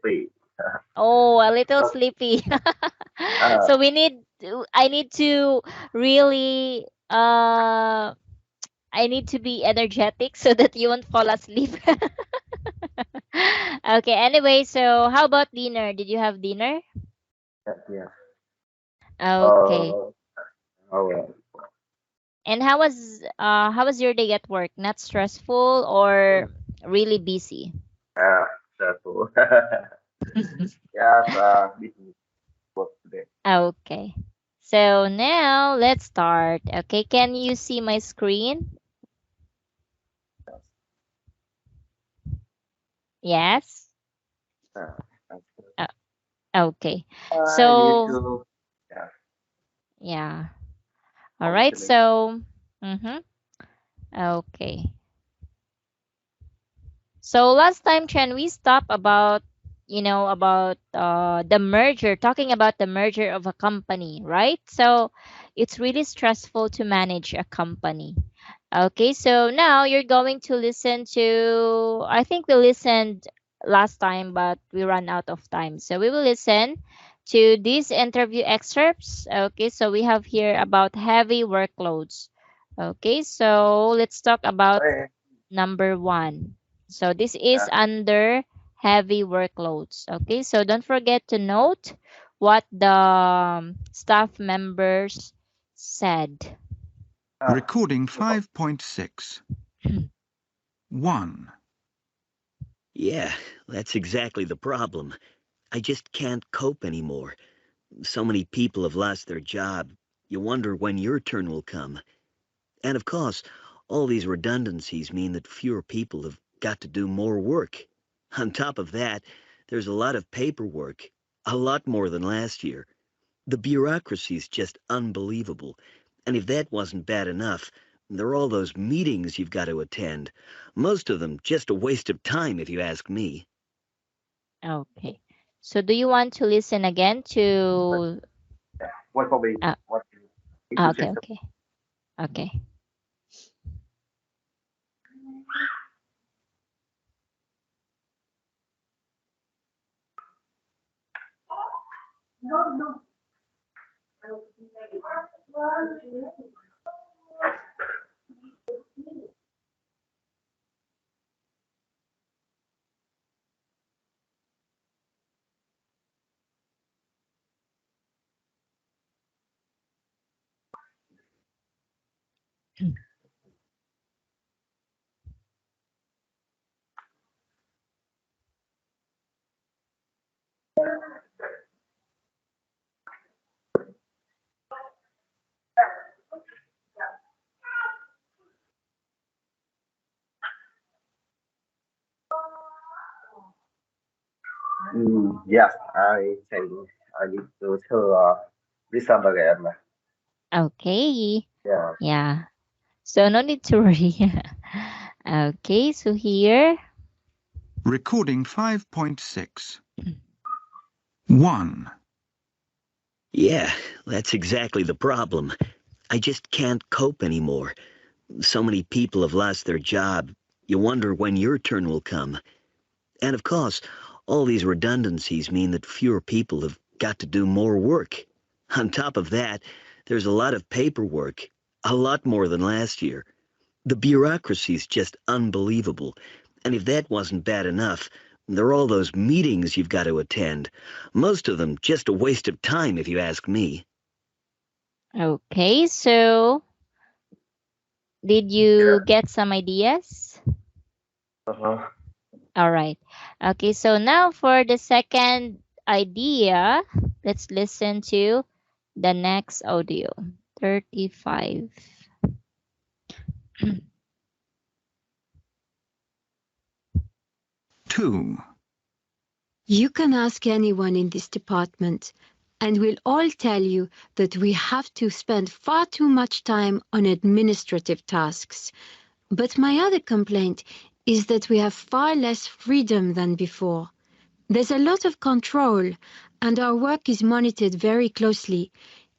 sleepy. Oh, a little So, sleepy. uh, So I need to really I need to be energetic so that you won't fall asleep. Okay, anyway, so how about dinner? Did you have dinner? yeah. Okay. Uh, oh, And how was your day at work? Not stressful or really busy? uh, stressful. Yes, business work today. Okay. So now let's start. Okay, can you see my screen? Yes. Uh, Uh, okay. I need So, to, yeah, yeah. All right. functioning. So, mhm. Okay. So last time, Chen, we stopped about, about the merger, talking about the merger of a company, right? So it's really stressful to manage a company. Okay, so now you're going to listen to, I think we listened last time, but we ran out of time. So we will listen to these interview excerpts. Okay, so we have here about heavy workloads. Okay, so let's talk about Hey, number one. So this is uh, under heavy workloads. Okay, so don't forget to note what the staff members said. uh, Recording 5.6. 1. Yeah, that's exactly the problem. I just can't cope anymore. So many people have lost their job. You wonder when your turn will come. And of course, all these redundancies mean that fewer people have got to do more work. On top of that, there's a lot of paperwork, a lot more than last year. The bureaucracy's just unbelievable. And if that wasn't bad enough, there are all those meetings you've got to attend. Most of them just a waste of time, if you ask me. Okay. So do you want to listen again but, to yeah, what probably uh, what you need to say okay, something. okay. Okay. Yes, I think I need to listen again. Okay. Yeah. Yeah. So no need to worry. Okay, so here. Recording 5.6. 1. Yeah, that's exactly the problem. I just can't cope anymore. So many people have lost their job. You wonder when your turn will come. And of course, all these redundancies mean that fewer people have got to do more work. On top of that, there's a lot of paperwork, a lot more than last year. The bureaucracy's just unbelievable. And if that wasn't bad enough, there are all those meetings you've got to attend. Most of them just a waste of time, if you ask me. Okay, so did you get some ideas? Uh-huh. All right. Okay, so now for the second idea, let's listen to the next audio. 35. 2. You can ask anyone in this department, and we'll all tell you that we have to spend far too much time on administrative tasks. But my other complaint is that we have far less freedom than before. There's a lot of control, and our work is monitored very closely.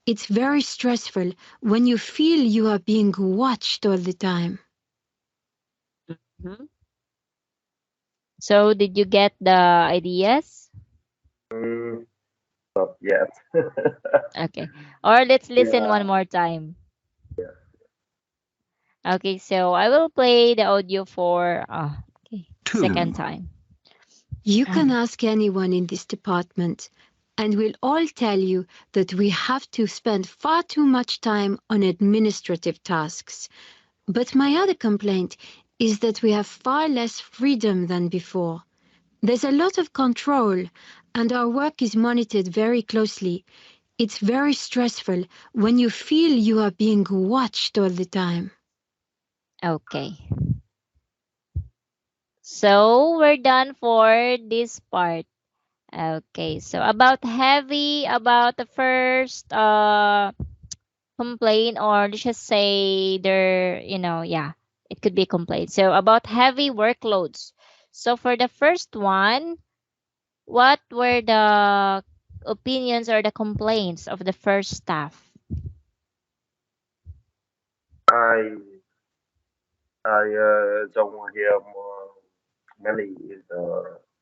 It's very stressful when you feel you are being watched all the time. Mhm. So did you get the ideas? Not yet. Okay. Or let's listen Yeah. one more time. Okay, so I will play the audio for okay, 2, second time. You can ask anyone in this department, and we'll all tell you that we have to spend far too much time on administrative tasks. But my other complaint is that we have far less freedom than before. There's a lot of control, and our work is monitored very closely. It's very stressful when you feel you are being watched all the time. Okay. So we're done for this part. Okay, so about the first complaint, or let's just say there, yeah, it could be complaint. So about heavy workloads. So for the first one, what were the opinions or the complaints of the first staff? I don't hear more many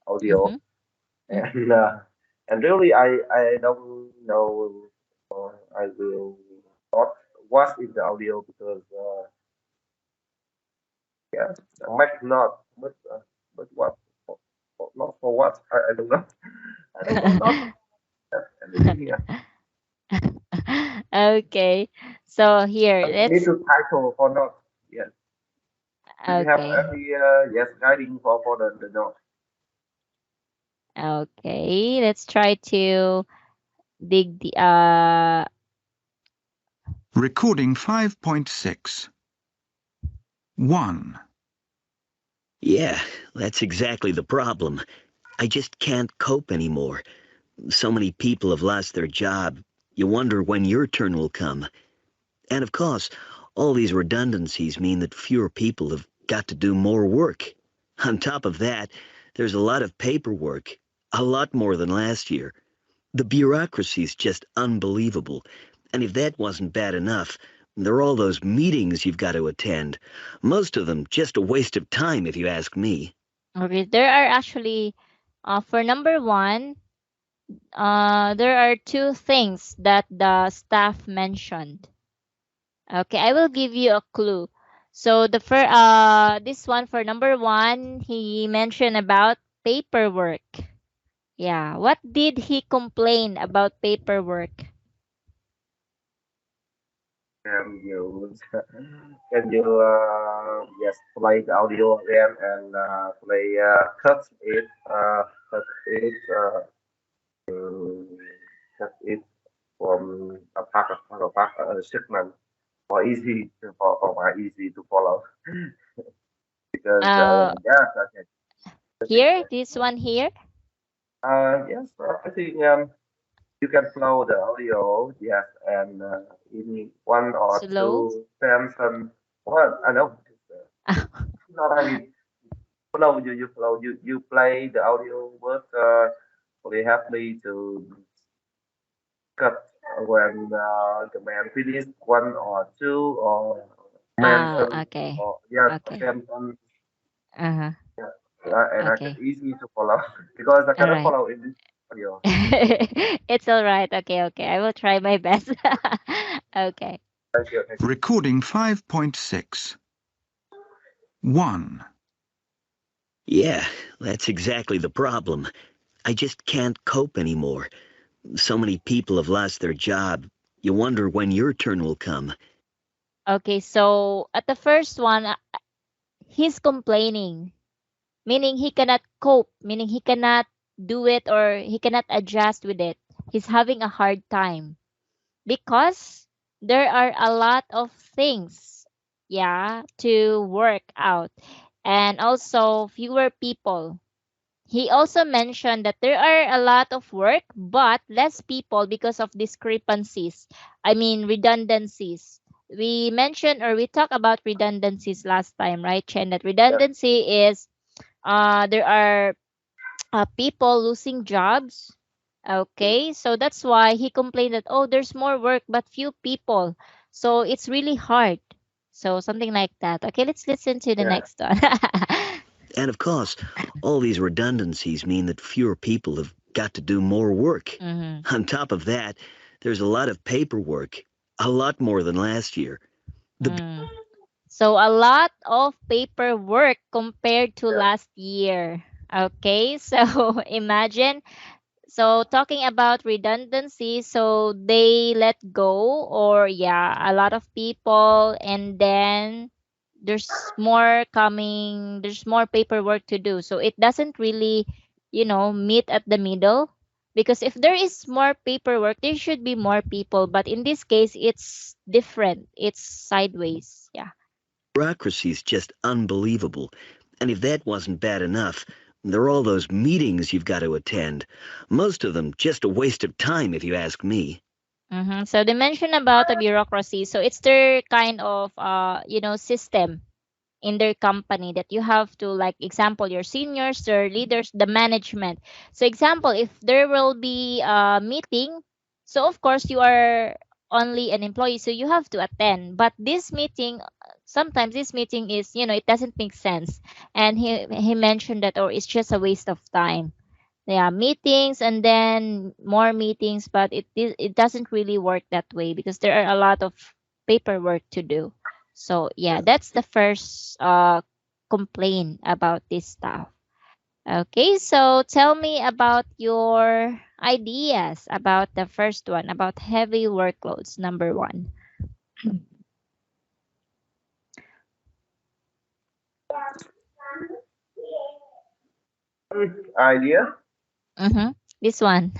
audio. Mhm. and uh, and really I don't know I will not watch in the audio because yeah might not but what not for what I don't know I don't know not anything here. Okay. So here, You need let's to title or not. Yes. Do you have okay. any yes guiding for the note? Okay, let's try to dig the recording 5.6. 1, Yeah, that's exactly the problem. I just can't cope anymore. So many people have lost their job. You wonder when your turn will come. And of course, all these redundancies mean that fewer people have got to do more work. On top of that, there's a lot of paperwork, a lot more than last year. The bureaucracy is just unbelievable. And if that wasn't bad enough, there are all those meetings you've got to attend. Most of them just a waste of time, if you ask me. okay, there are actually for number one, there are two things that the staff mentioned. Okay, I will give you a clue. So the this one for number one, he mentioned about paperwork. Yeah, what did he complain about paperwork? Can you yes play the audio again and play cut it um, cut it from a part segment for easy for my easy to follow because Uh, yes okay I think here, this one here, yes I think you can flow the audio yes and in one or slow. two sentences well I know not I flow you flow you play the audio word will help me to cut when the man finish one or two or mention Okay, or yes okay, sentence uh-huh, yeah, and I can okay, easy to follow because I all cannot right. follow in this audio. It's all right. Okay, okay, I will try my best. Okay. Thank you. Thank you. recording 5.6. 1, Yeah, that's exactly the problem. I just can't cope anymore. So many people have lost their job. You wonder when your turn will come. Okay, so at the first one, he's complaining, meaning he cannot cope, meaning he cannot do it or he cannot adjust with it. He's having a hard time because there are a lot of things, yeah, to work out, and also fewer people. He also mentioned that there are a lot of work but less people because of discrepancies. I mean redundancies. We mentioned or we talked about redundancies last time, right, Chen? That Yeah. redundancy is there are people losing jobs. Okay, so that's why he complained that, oh, there's more work but few people. So it's really hard. So something like that. Okay, let's listen to the Yeah. next one. And of course, all these redundancies mean that fewer people have got to do more work. On top of that, there's a lot of paperwork, a lot more than last year. So a lot of paperwork compared to last year. Okay, so imagine. So talking about redundancy, so they let go, or a lot of people, and then there's more coming, there's more paperwork to do. So it doesn't really, meet at the middle, because if there is more paperwork, there should be more people. But in this case, it's different. It's sideways. Yeah. Bureaucracy is just unbelievable. And if that wasn't bad enough, there are all those meetings you've got to attend. Most of them just a waste of time, if you ask me. So they mentioned about the bureaucracy. So it's their kind of, system in their company that you have to, like, example, your seniors, their leaders, the management. So example, if there will be a meeting, so of course you are only an employee, so you have to attend. But this meeting, sometimes this meeting is, it doesn't make sense. And he mentioned that, or it's just a waste of time. Yeah, meetings and then more meetings, but it doesn't really work that way, because there are a lot of paperwork to do. So that's the first complaint about this stuff. Okay, so tell me about your ideas about the first one, about heavy workloads, number one. Idea? This one.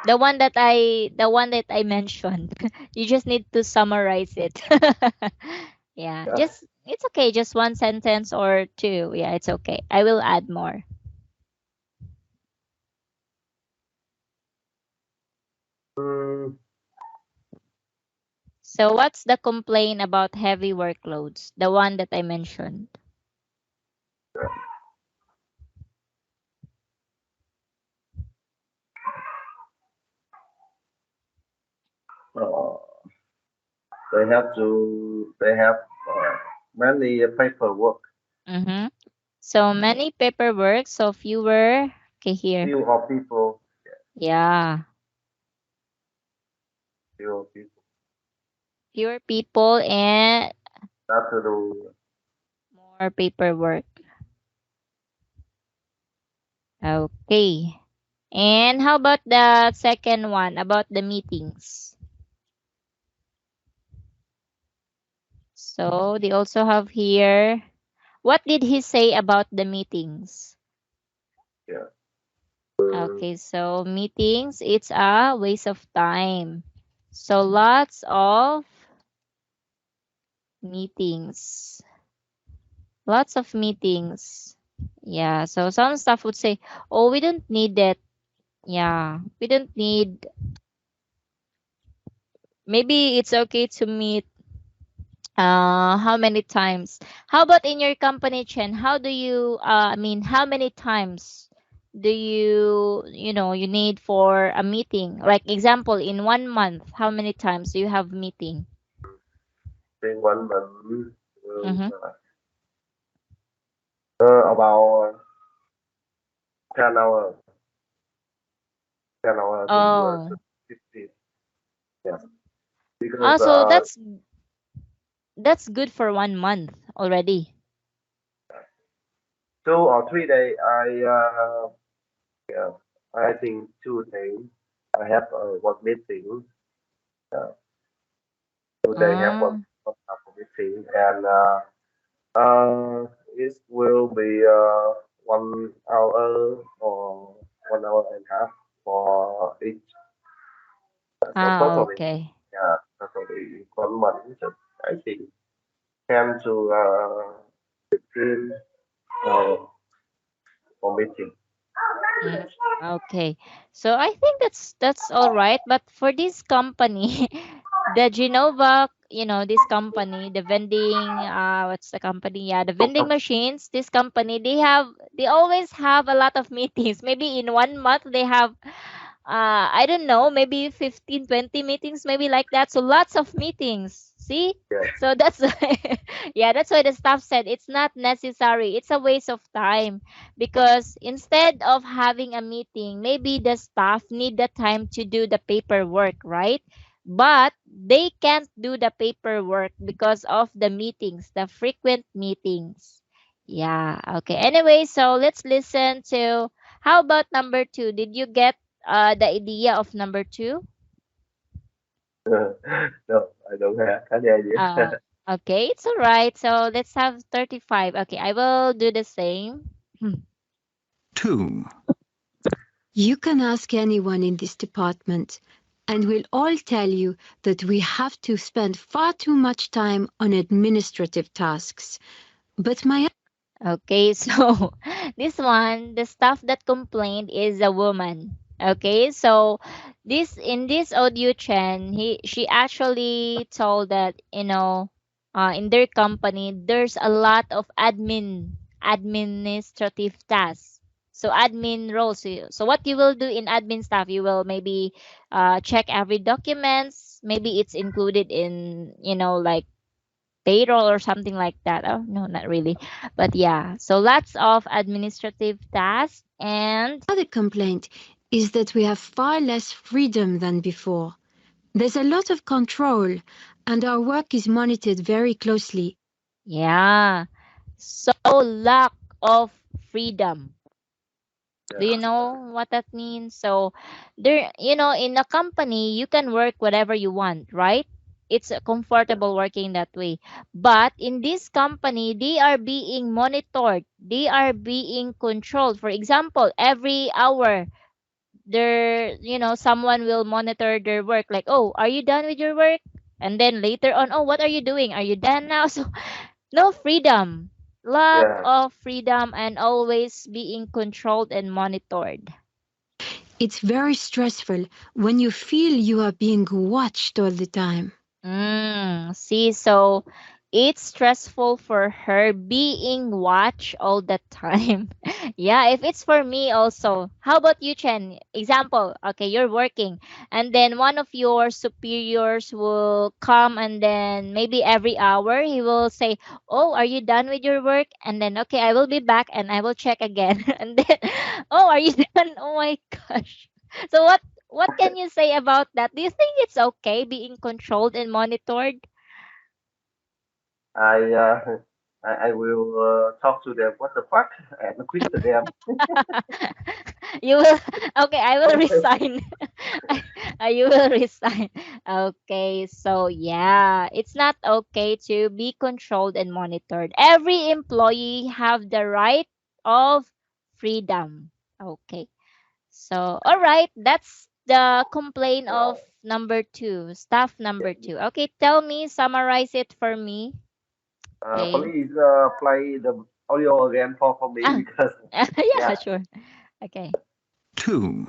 The one that I mentioned. You just need to summarize it. Yeah, Yeah. just it's okay, just one sentence or two. Yeah, it's okay. I will add more. Mm, So what's the complaint about heavy workloads? The one that I mentioned. uh, they have many paperwork, So many paperwork, so fewer. Okay, here. few of people, Yeah, few of people. fewer people and Not to do. more paperwork. Okay. And how about the second one, about the meetings? So they also have here. What did he say about the meetings? Yeah. Okay, so meetings, it's a waste of time. So lots of meetings. Lots of meetings. Yeah, so some stuff would say, oh, we don't need that. Yeah, we don't need. Maybe it's okay to meet how many times? How about in your company, Chen? How do you how many times do you need for a meeting? Like example, in 1 month, how many times do you have meeting? In 1 month, Mm-hmm. about 10 hours, 10 hours to Oh. 15. Yeah. Because Also, that's good for 1 month already. 2 or 3 days, yeah, I think 2 days. I have one meeting. Uh, 2 days have Uh, one type of meeting, and it will be 1 hour or 1 hour and a half for each. So totally, okay. yeah, totally 1 month. I think 10 to 15 uh, for meeting. Mm, okay. So I think that's all right. But for this company, the Genova, this company, the vending, what's the company? Yeah, the vending machines. This company, they always have a lot of meetings. Maybe in 1 month they have I don't know, maybe 15, 20 meetings, maybe like that. So lots of meetings. See? Yeah. So that's yeah, that's why the staff said it's not necessary. It's a waste of time because instead of having a meeting, maybe the staff need the time to do the paperwork, right? But they can't do the paperwork because of the meetings, the frequent meetings. Yeah, okay. Anyway, so let's listen to how about number 2? Did you get the idea of number 2? No, I don't have any idea. Uh, okay, it's all right. So let's have 35. Okay, I will do the same. 2. You can ask anyone in this department, and we'll all tell you that we have to spend far too much time on administrative tasks. But my Okay, so this one, the staff that complained is a woman. Okay, so this in this audio chain, she actually told that in their company there's a lot of administrative tasks. So admin roles. So what you will do in admin stuff, you will maybe check every documents. Maybe it's included in like payroll or something like that. Oh, no, not really. But yeah, so lots of administrative tasks and other complaint is that we have far less freedom than before. There's a lot of control, and our work is monitored very closely. yeah, so lack of freedom. Do you Yeah. know what that means? So there, in a company, you can work whatever you want, right? It's comfortable working that way. But in this company, they are being monitored. They are being controlled. For example, every hour, someone will monitor their work. Like, oh, are you done with your work? And then later on, oh, what are you doing? Are you done now? So no freedom. Lack Yeah. of freedom and always being controlled and monitored. It's very stressful when you feel you are being watched all the time. See, so it's stressful for her being watched all the time. Yeah, if it's for me also. How about you, Chen? Example, okay, you're working and then one of your superiors will come and then maybe every hour he will say, "Oh, are you done with your work?" And then, "Okay, I will be back and I will check again." And then, "Oh, are you done?" Oh my gosh. So what can you say about that? Do you think it's okay being controlled and monitored? I uh, I will talk to them. What the fuck? And quit the them. You will okay, I will Okay. resign. You will resign. Okay, so yeah, it's not okay to be controlled and monitored. Every employee have the right of freedom. Okay. So, all right, that's the complaint of number 2, staff number 2. Okay, tell me, summarize it for me. Okay. Please play the audio again for me Ah, because yeah, yeah. sure. Okay. 2.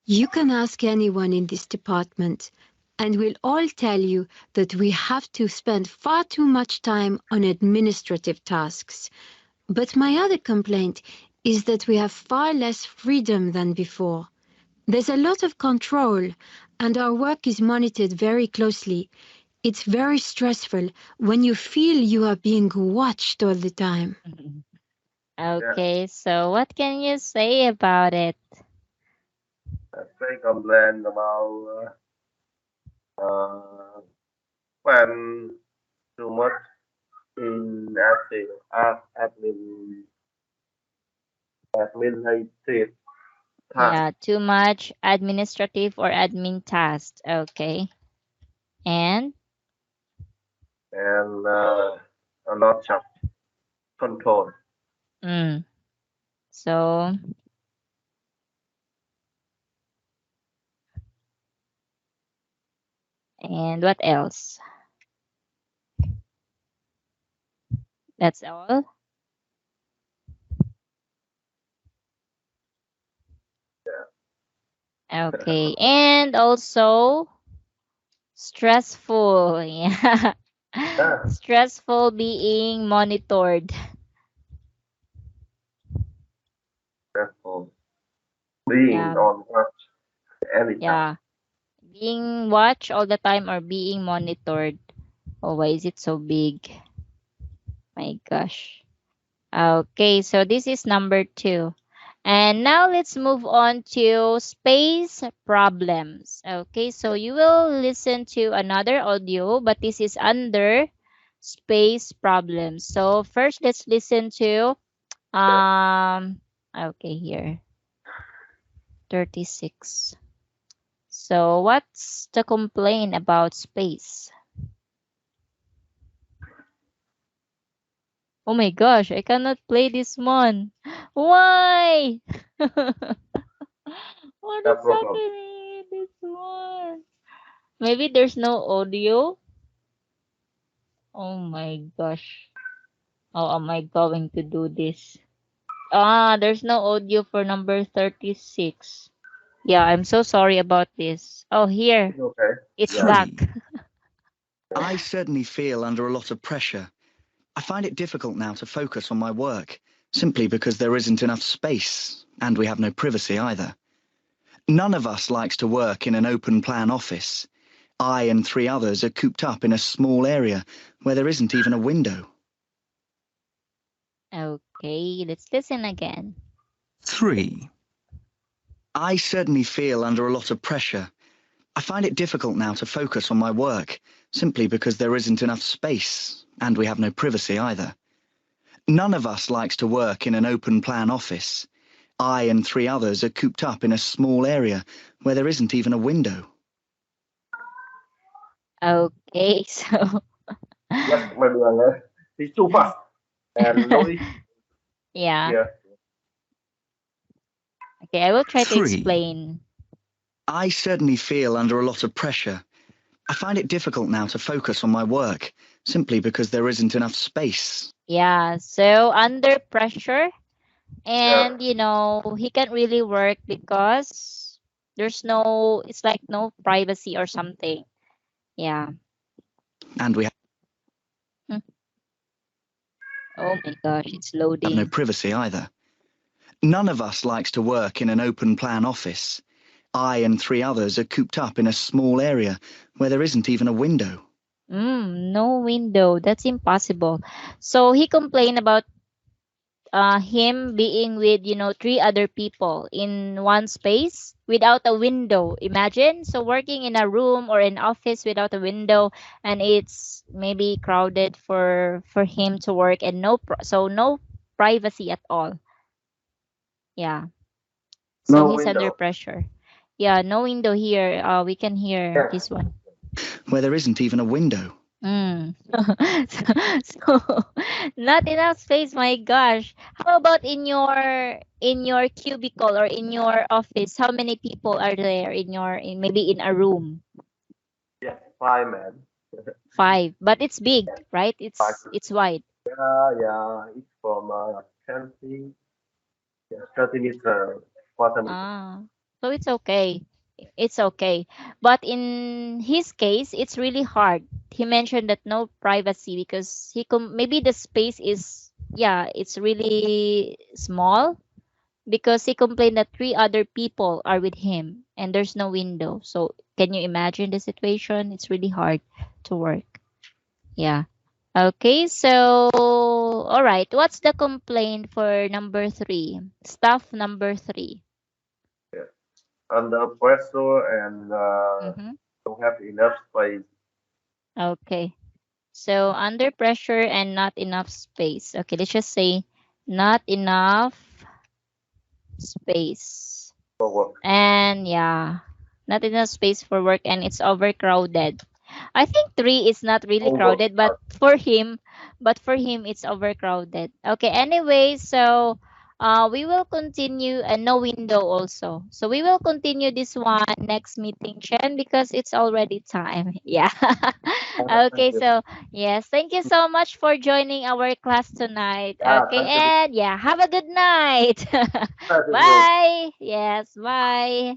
You can ask anyone in this department, and we'll all tell you that we have to spend far too much time on administrative tasks. But my other complaint is that we have far less freedom than before. There's a lot of control, and our work is monitored very closely. It's very stressful when you feel you are being watched all the time. Yeah. Okay, so what can you say about it? They complain about uh, spend too much in admin administrative task Yeah, too much administrative or admin tasks. Okay. And and a lot of control. mm, so and what else? That's all. Okay. And also stressful. Yeah. Yeah, Stressful being monitored. stressful. Being Yeah. on work. anytime. Yeah. Being watched all the time or being monitored. Oh, why is it so big? My gosh. Okay, so this is number 2. And now let's move on to space problems. Okay, so you will listen to another audio, but this is under space problems. So first, let's listen to okay, here 36. So what's the complaint about space? Oh my gosh, I cannot play this one. Why? What No is problem. happening in this one? Maybe there's no audio. Oh my gosh. How am I going to do this? There's no audio for number 36. Yeah, I'm so sorry about this. Oh, here. It's okay. It's Yeah. back. 3. I certainly feel under a lot of pressure. I find it difficult now to focus on my work, simply because there isn't enough space, and we have no privacy either. None of us likes to work in an open-plan office. I and 3 others are cooped up in a small area where there isn't even a window. Okay, let's listen again. 3. I certainly feel under a lot of pressure. I find it difficult now to focus on my work, simply because there isn't enough space, and we have no privacy either. None of us likes to work in an open-plan office. I and 3 others are cooped up in a small area where there isn't even a window. Okay, so Yes, maybe it's too fast and noisy. yeah. Yeah. Okay, I will try to 3. explain. I certainly feel under a lot of pressure. I find it difficult now to focus on my work, simply because there isn't enough space. Yeah, so under pressure, Yeah. and he can't really work because there's it's like no privacy or something. Yeah. And we Hmm. Oh my gosh, it's have no loading. privacy either. None of us likes to work in an open-plan office. I and 3 others are cooped up in a small area where there isn't even a window. No window. That's impossible. So he complained about him being with 3 other people in one space without a window. Imagine, so working in a room or an office without a window, and it's maybe crowded for him to work, and no privacy at all. Yeah, so No he's under window. pressure. Yeah, no window here. We can hear Yeah. this one. Where there isn't even a window. So not enough space, my gosh. How about in your cubicle or in your office? How many people are there maybe in a room? Yeah. 5 man. 5. But it's big, right? 5. It's wide. Yeah. It's from 20. Yeah, 30 meters. 40 meters. So it's okay. It's okay. But in his case, it's really hard. He mentioned that no privacy because maybe the space is, yeah, it's really small, because he complained that 3 other people are with him and there's no window. So can you imagine the situation? It's really hard to work. Yeah. Okay, so all right. What's the complaint for number 3? Staff number 3. Yeah. Under pressure and Mm-hmm. don't have enough space. Okay. So under pressure and not enough space. Okay, let's just say not enough space. For work. And yeah, not enough space for work, and it's overcrowded. I think 3 is not really crowded, but for him it's overcrowded. Okay, anyway, so we will continue, and no window also. So we will continue this one next meeting, Chen, because it's already time. Yeah. Okay, Thank you. so yes, thank you so much for joining our class tonight. Yeah, Okay, thank you. and yeah, have a good night. Thank you. Bye. Yes, bye.